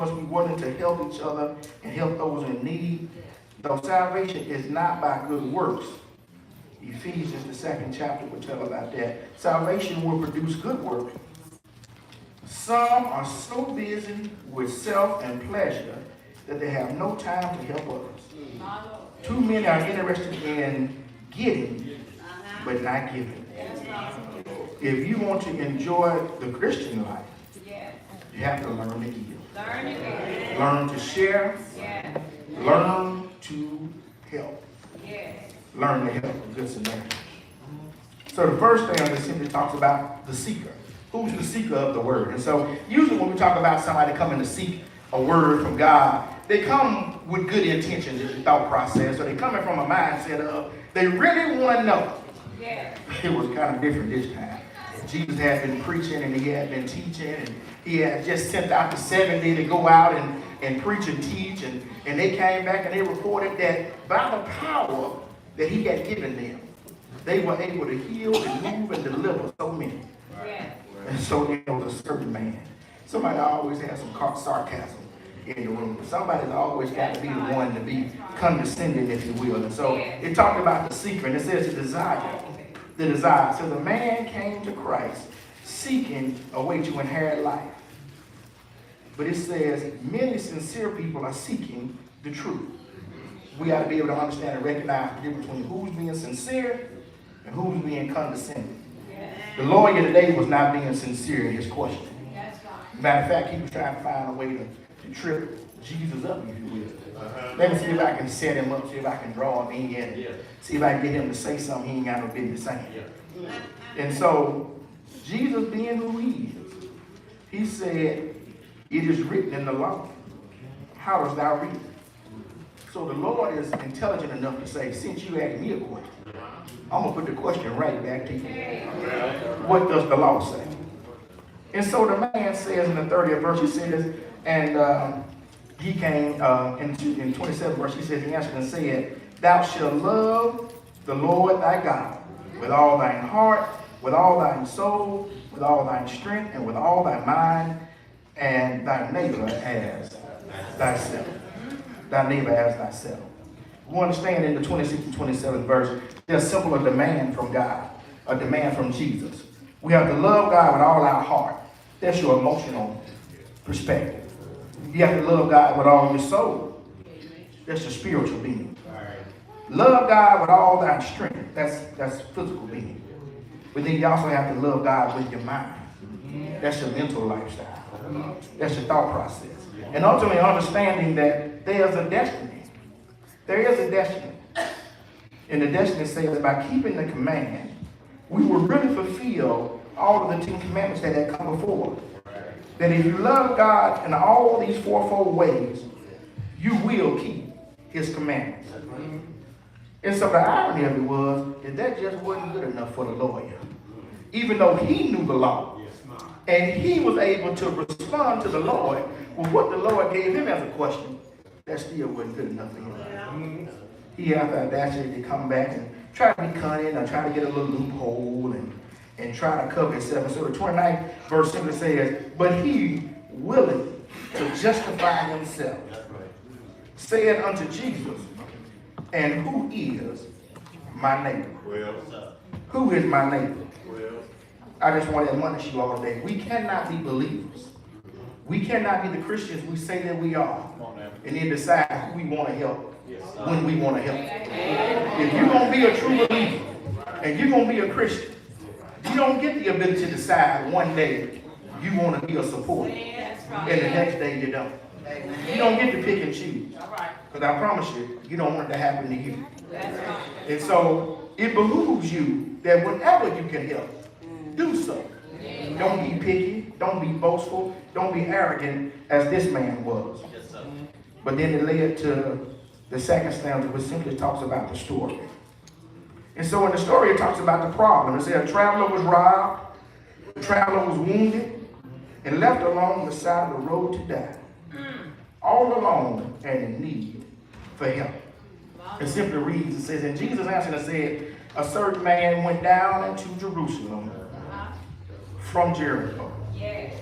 must be willing to help each other and help those in need. Though salvation is not by good works. Ephesians, the 2nd chapter, will tell about that. Salvation will produce good work. Some are so busy with self and pleasure that they have no time to help others. Too many are interested in getting, but not giving. If you want to enjoy the Christian life, you have to learn to give. Learn to share. Learn to help. Learn to help a good Samaritan. So the first thing on this simply talks about the seeker. Who's the seeker of the word? And so usually when we talk about somebody coming to seek a word from God, they come with good intentions in the thought process. So they're coming from a mindset of they really want to know. It was kind of different this time. Jesus had been preaching and he had been teaching and he had just sent out the 70 to go out and preach and teach, and they came back and they reported that by the power that he had given them, they were able to heal and move and deliver so many. And so there was a certain man. Somebody always has some sarcasm in the room. Somebody's always got to be the one to be condescending, if you will. And so it talked about the seeker, and it says the desire. The desire. So the man came to Christ seeking a way to inherit life. But it says many sincere people are seeking the truth. We got to be able to understand and recognize the difference between who's being sincere and who's being condescending. The lawyer today was not being sincere in his question. Matter of fact, he was trying to find a way to trip Jesus up, if you will. Let me see if I can set him up, see if I can draw him in, see if I can get him to say something he ain't got no business saying. And so, Jesus being who he is, he said, it is written in the law. How dost thou read? So the Lord is intelligent enough to say, since you asked me a question, I'm going to put the question right back to you. What does the law say? And so the man says in the 30th verse, he says, and he came in 27th verse, he says, he answered and said, thou shalt love the Lord thy God with all thine heart, with all thine soul, with all thine strength, and with all thy mind, and thy neighbor as thyself. Thy neighbor as thyself. We understand in the 26th and 27th verse, there's simple a demand from God, a demand from Jesus. We have to love God with all our heart. That's your emotional perspective. You have to love God with all your soul. That's your spiritual being. Love God with all thy strength. That's physical being. But then you also have to love God with your mind. That's your mental lifestyle. That's your thought process. And ultimately understanding that there's a destiny. There is a destiny. And the destiny says by keeping the command, we will really fulfill all of the 10 commandments that had come before. That if you love God in all these fourfold ways, you will keep his commandments. And so the irony of it was that just wasn't good enough for the lawyer. Even though he knew the law. And he was able to respond to the Lord with what the Lord gave him as a question. That still wasn't good enough for him. He had the audacity to come back and try to be cunning or try to get a little loophole and try to cover himself. And so the 29th verse simply says, but he willing to justify himself, said unto Jesus, and who is my neighbor? Who is my neighbor? I just want to admonish you all today. We cannot be believers. We cannot be the Christians we say that we are and then decide who we want to help when we want to help. If you're going to be a true believer and you're going to be a Christian, you don't get the ability to decide one day you want to be a supporter and the next day you don't. You don't get to pick and choose. Because I promise you, you don't want it to happen to you. And so it behooves you that whenever you can help, do so. Don't be picky. Don't be boastful. Don't be arrogant as this man was. But then it led to the second stanza, which simply talks about the story. And so in the story, it talks about the problem. It said a traveler was robbed, the traveler was wounded, and left along the side of the road to die. All alone and in need for help. It simply reads, it says, and Jesus answered and said, a certain man went down into Jerusalem from Jericho.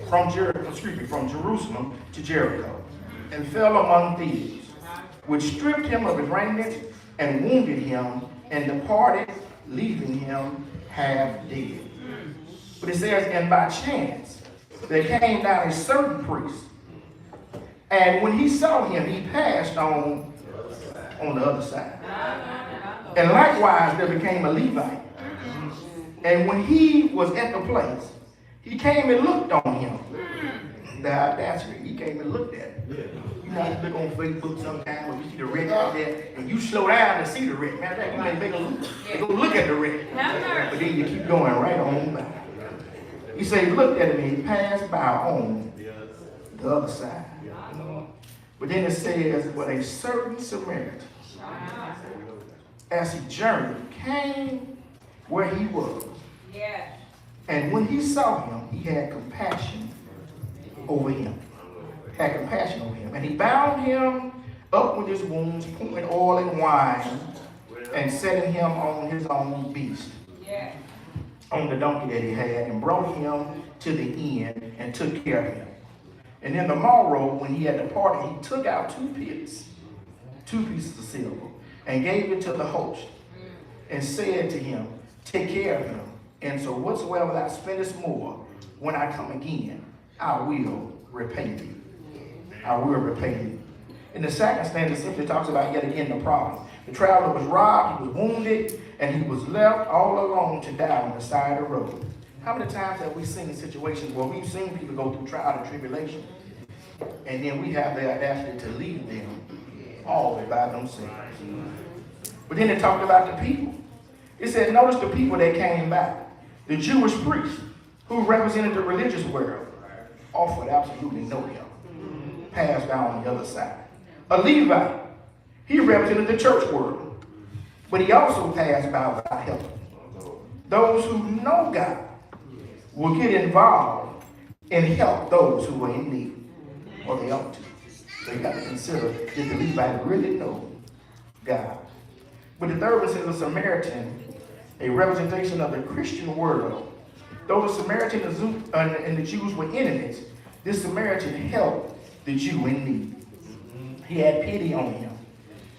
From Jerusalem to Jericho. and fell among thieves, which stripped him of his raiment and wounded him, and departed, leaving him half dead. But it says, and by chance there came down a certain priest, and when he saw him, he passed on the other side. And likewise there became a Levite. And when he was at the place, he came and looked on him. The audacity, he came and looked at it. You know, you look on Facebook sometimes when you see the wreck out there, and you slow down to see the wreck. Matter of fact, you may make a look. You go look at the wreck. But then you keep going right on by. He said he looked at him and he passed by on the other side. But then it says, but a certain Samaritan, as he journeyed, came where he was. And when he saw him, he had compassion over him. Had compassion over him. And he bound him up with his wounds, pouring oil and wine, and setting him on his own beast, on the donkey that he had, and brought him to the inn and took care of him. And in the morrow, when he had departed, he took out 2 pieces of silver, and gave it to the host, and said to him, take care of him, and so whatsoever thou spendest more, when I come again, I will repay thee. I will repay thee. In the second stanza, it simply talks about yet again the problem. The traveler was robbed, he was wounded, and he was left all alone to die on the side of the road. How many times have we seen situations where we've seen people go through trial and tribulation, and then we have the audacity to leave them all by themselves? But then it talked about the people. It said, notice the people that came back. The Jewish priests, who represented the religious world, offered absolutely no help. Passed down on the other side. A Levite, he represented the church world, but he also passed by without help. Those who know God will get involved and help those who are in need, or they ought to. So you got to consider, did the Levite really know God? But the third one says a Samaritan, a representation of the Christian world. Though the Samaritan and the Jews were enemies, this Samaritan helped the Jew in need. He had pity on him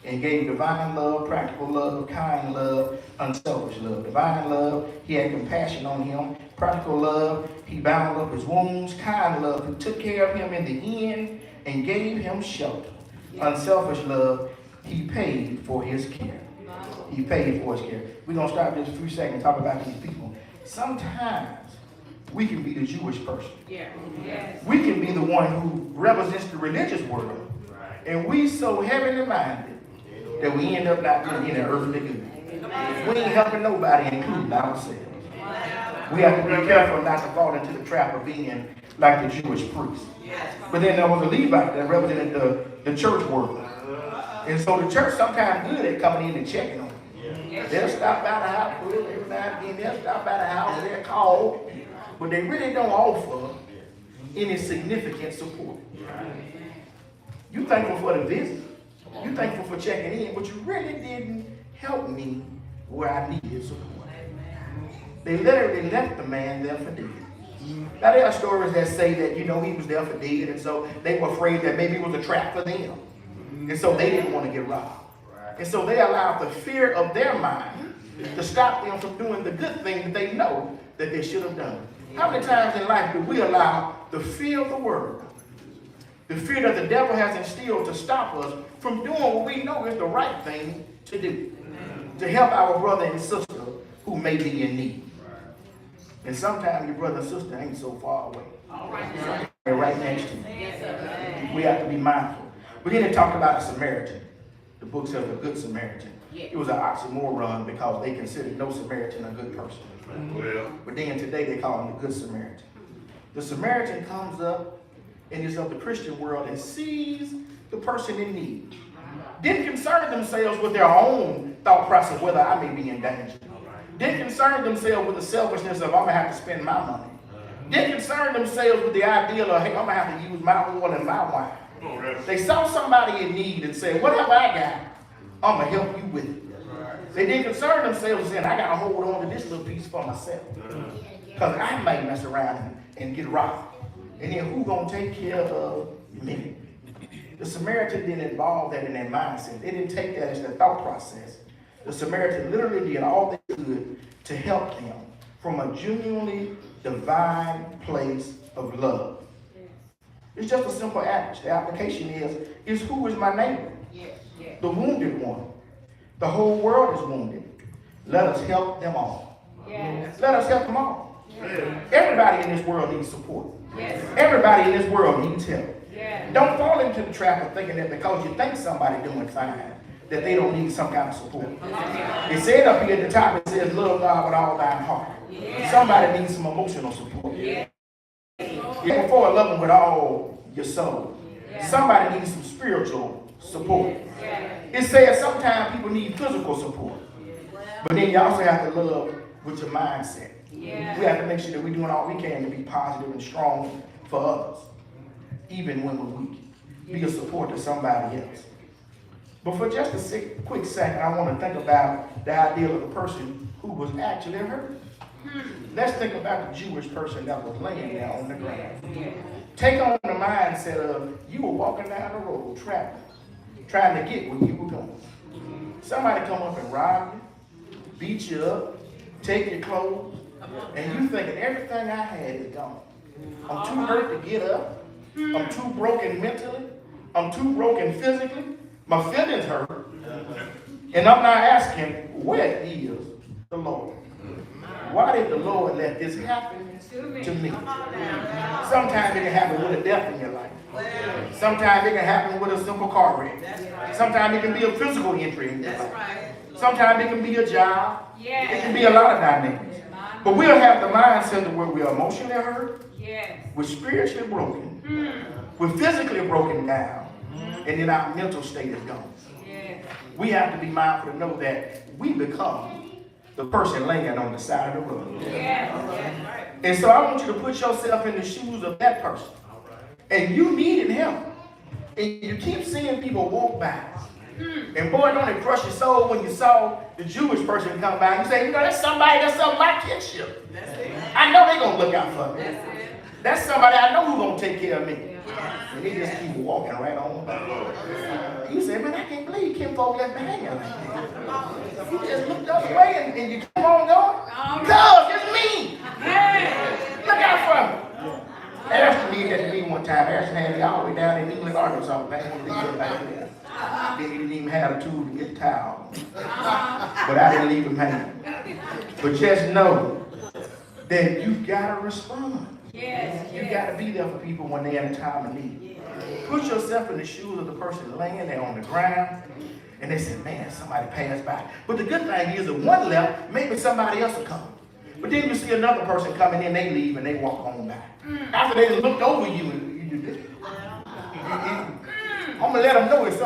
and gave divine love, practical love, kind love, unselfish love. Divine love, he had compassion on him. Practical love, he bound up his wounds. Kind love, he took care of him in the inn and gave him shelter. Unselfish love, he paid for his care. He paid for his care. We're going to stop just a few seconds and talk about these people. Sometimes we can be the Jewish person. We can be the one who represents the religious world. And we so heavily minded that we end up not doing any earthly good. We ain't helping nobody, including ourselves. We have to be careful not to fall into the trap of being like the Jewish priest. But then there was a Levite that represented the church world. And so the church sometimes good at coming in and checking on them. They'll stop by the house every now and then. They'll stop by the house, they're called, but they really don't offer any significant support. You thankful for the visit. You thankful for checking in, but you really didn't help me where I needed support. They literally left the man there for dead. Now there are stories that say that, he was there for dead, and so they were afraid that maybe it was a trap for them. And so they didn't want to get robbed. And so they allowed the fear of their mind to stop them from doing the good thing that they know that they should have done. How many times in life do we allow the fear of the world, the fear that the devil has instilled to stop us from doing what we know is the right thing to do, to help our brother and sister who may be in need? And sometimes your brother and sister ain't so far away. They're right next to you. We have to be mindful. But then they talked about a Samaritan. The book says a good Samaritan. It was an oxymoron because they considered no Samaritan a good person. But then today they call him the good Samaritan. The Samaritan comes up and is of the Christian world and sees the person in need. Didn't concern themselves with their own thought process whether I may be in danger. Didn't concern themselves with the selfishness of I'm going to have to spend my money. Didn't concern themselves with the idea of, hey, I'm going to have to use my oil and my wine. They saw somebody in need and said, whatever I got, I'm going to help you with it. They didn't concern themselves saying, I got to hold on to this little piece for myself. Because I might mess around and get robbed. And then who's going to take care of me? The Samaritan didn't involve that in their mindset. They didn't take that as their thought process. The Samaritan literally did all they could to help them from a genuinely divine place of love. It's just a simple act. The application is who is my neighbor? The wounded one. The whole world is wounded. Let us help them all. Let us help them all. Everybody in this world needs support. Everybody in this world needs help. Don't fall into the trap of thinking that because you think somebody doing fine, that they don't need some kind of support. It said up here at the top, it says, love God with all thine heart. Somebody needs some emotional support. Before love them with all your soul. Somebody needs some spiritual support. It says sometimes people need physical support. But then you also have to love with your mindset. We have to make sure that we're doing all we can to be positive and strong for others, even when we're weak. Be a support to somebody else. But for just a quick second, I want to think about the idea of the person who was actually hurt. Let's think about the Jewish person that was laying there on the ground. Take on the mindset of you were walking down the road traveling, trying to get where you were going. Somebody come up and rob you, beat you up, take your clothes, and you thinking everything I had is gone. I'm too hurt to get up. I'm too broken mentally. I'm too broken physically. My feelings hurt. And I'm not asking, where is the Lord? Why did the Lord let this happen to me? Sometimes it can happen with a death in your life. Sometimes it can happen with a simple car wreck. Sometimes it can be a physical injury in your life. Sometimes it can be a job. It can be a lot of dynamics. But we'll have the mindset of where we're emotionally hurt, we're spiritually broken, we're physically broken down, and then our mental state is gone. We have to be mindful to know that we become the person laying on the side of the road. And so I want you to put yourself in the shoes of that person. And you needed help. And you keep seeing people walk by. And boy, don't it crush your soul when you saw the Jewish person come by. You say, you know, that's somebody that's of my kinship. I know they're going to look out for me. That's somebody I know who's going to take care of me. And they just keep walking right on by. You say, man, I can't believe Kim folk left me hanging like that. You just looked the other way and you keep on going. God, it's me. Look out for me. Ashton did that to me one time. Ashton had me all the way down in England, Arkansas. They didn't even have a tool to get the towel. But I didn't leave him hanging. But just know that you gotta respond. You gotta be there for people when they're in a time of need. Put yourself in the shoes of the person laying there on the ground, and they say, man, somebody passed by. But the good thing is, if one left, maybe somebody else will come. But then you see another person coming in, they leave, and they walk on by. After they looked over you, you do this. I'm going to let them know it's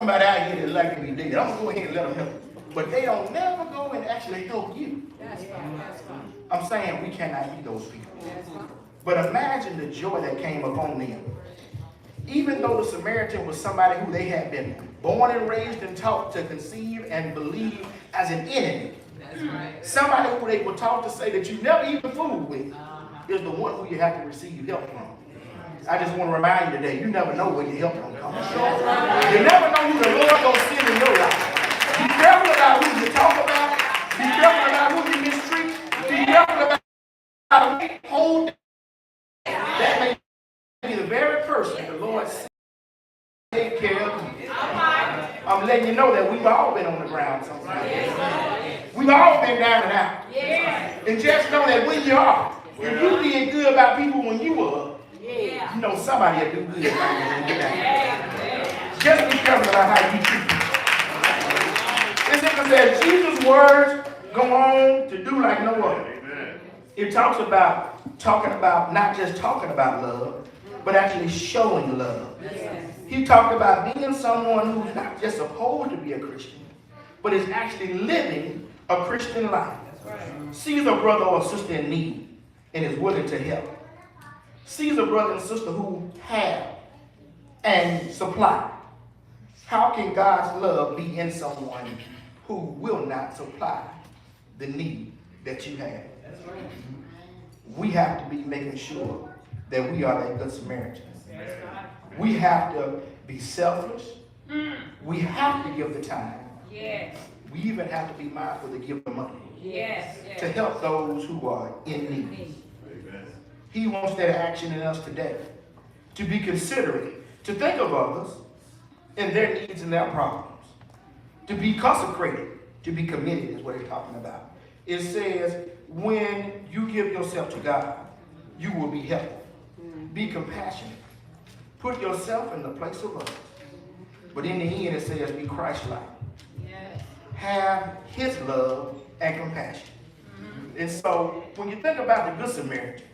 somebody out here that's like to be dead. I'm going to go ahead and let them help. But they don't never go and actually help you. I'm saying we cannot be those people. But imagine the joy that came upon them. Even though the Samaritan was somebody who they had been born and raised and taught to conceive and believe as an enemy. Somebody who they were taught to say that you never even fool with is the one who you have to receive help from. I just want to remind you today, you never know where your help will come from. You never know who the Lord going to send in your life. Be careful about who you talk about. Be careful about who you mistreat. Be careful about how you hold. That may be the very person the Lord said take care of you. I'm letting you know that we've all been on the ground sometimes. We've all been down and out. And just know that when you are, if you did good about people when you were up, you know somebody will do good about you when you get down. Just be careful about how you treat people. It's because that Jesus' words go on to do like no other. It talks about not just talking about love, but actually showing love. He talked about being someone who's not just supposed to be a Christian, but is actually living a Christian life. Sees a brother or sister in need and is willing to help. Sees a brother and sister who have and supply. How can God's love be in someone who will not supply the need that you have? We have to be making sure that we are that good Samaritan. We have to be selfless. We have to give the time. Yes. We even have to be mindful to give the money. Yes. To help those who are in need. He wants that action in us today. To be considerate, to think of others and their needs and their problems. To be consecrated, to be committed is what he's talking about. It says, when you give yourself to God, you will be helpful. Be compassionate. Put yourself in the place of others. But in the end, it says, be Christ-like. Yes. Have his love and compassion. And so, when you think about the Good Samaritan,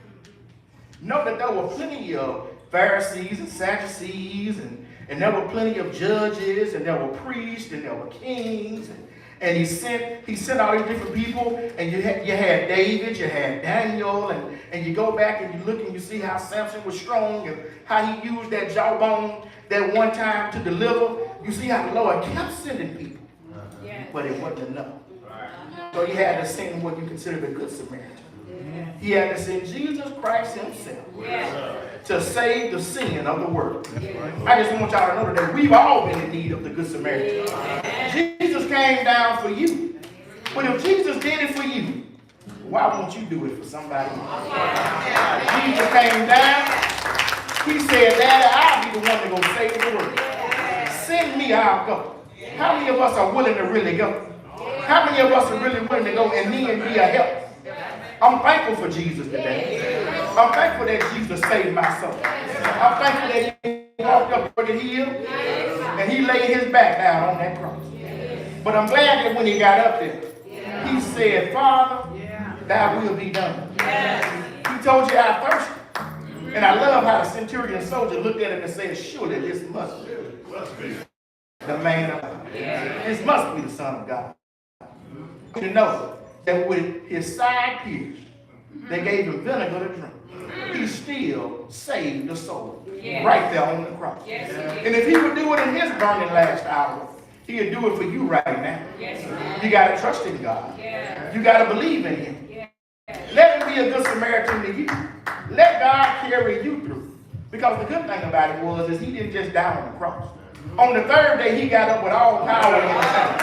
know that there were plenty of Pharisees and Sadducees, and there were plenty of judges, and there were priests, and there were kings, and he sent all these different people, and you had David, you had Daniel, and you go back and you look and you see how Samson was strong, and how he used that jawbone that one time to deliver. You see how the Lord kept sending people, but it wasn't enough. So he had to send what you consider the Good Samaritan. He had to send Jesus Christ himself to save the sin of the world. I just want y'all to know that we've all been in need of the Good Samaritan. Jesus came down for you. But if Jesus did it for you, why won't you do it for somebody else? Jesus came down. He said, Daddy, I'll be the one to go save the world. Send me, I'll go. How many of us are willing to really go? How many of us are really willing to go and me and be a help? I'm thankful for Jesus today. I'm thankful that Jesus saved my soul. I'm thankful that he walked up the hill and he laid his back down on that cross. But I'm glad that when he got up there, he said, Father, thy will be done. He told you I thirst. And I love how the centurion soldier looked at him and said, surely this must be the man of God. This must be the Son of God. To know that with his side pierced, they gave him vinegar to drink. He still saved the soul right there on the cross. And if he would do it in his burning last hour, he'll do it for you right now. You got to trust in God. You got to believe in him. Let him be a good Samaritan to you. Let God carry you through. Because the good thing about it is he didn't just die on the cross. On the third day, he got up with all power in his hand.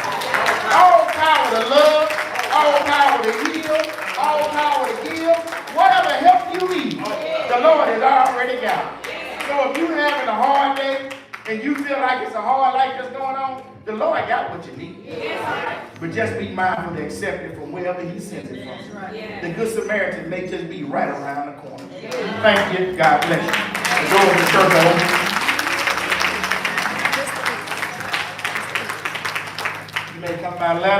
All power to love, all power to heal, all power to give. Whatever help you need, the Lord has already got it. So if you're having a hard day and you feel like it's a hard life that's going on, the Lord got what you need. But just be mindful to accept it from wherever he sends it from. The Good Samaritan may just be right around the corner. Thank you. God bless you. The door of the church open. You may come by ladder.